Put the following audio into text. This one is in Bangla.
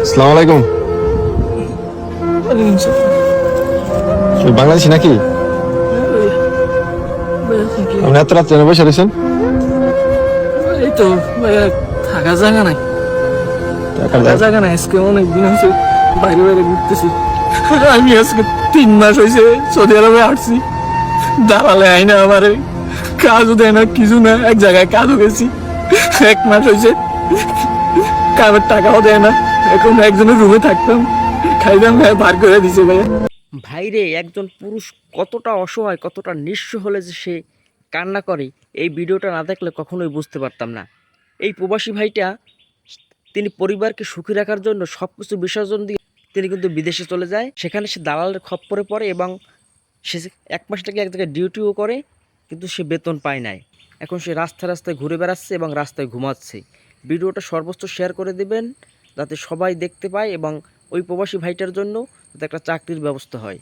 আসসালামু আলাইকুম। তুমি বাংলাদেশি নাকি? আপনি এত রাত্রে বসে রয়েছেন? এই তো ভাইয়া, থাকা জায়গা নাই, আজকে অনেকদিন হয়েছে বাইরে বাইরে ঘুরতেছি। আমি আজকে 3 মাস হয়েছে সৌদি আরবে আসছি। দালালে আইনা আমারে কাজও দেয় না, কিছু না। এক জায়গায় কাজও গেছি, 1 মাস হয়েছে কাজের টাকাও দেয় না। এখন একজনের রুমে থাকতাম, খাইতাম, বার করে দিছে ভাইয়া। ভাইরে, একজন পুরুষ কতটা অসহায়, কতটা নিঃস্ব হলে যে সে কান্না করে, এই ভিডিওটা না দেখলে কখনোই বুঝতে পারতাম না। এই প্রবাসী ভাইটা, তিনি পরিবারকে সুখী রাখার জন্য সব কিছু বিসর্জন দিয়ে তিনি কিন্তু বিদেশে চলে যায়। সেখানে সে দালালের খপ্পরে পড়ে এবং সে 1 মাস থেকে এক জায়গায় ডিউটিও করে, কিন্তু সে বেতন পায় নাই। এখন সে রাস্তায় রাস্তায় ঘুরে বেড়াচ্ছে এবং রাস্তায় ঘুমাচ্ছে। ভিডিওটা সর্বোচ্চ শেয়ার করে দেবেন যাতে সবাই দেখতে পায় এবং ওই প্রবাসী ভাইটার জন্য যাতে একটা চাকরির ব্যবস্থা হয়।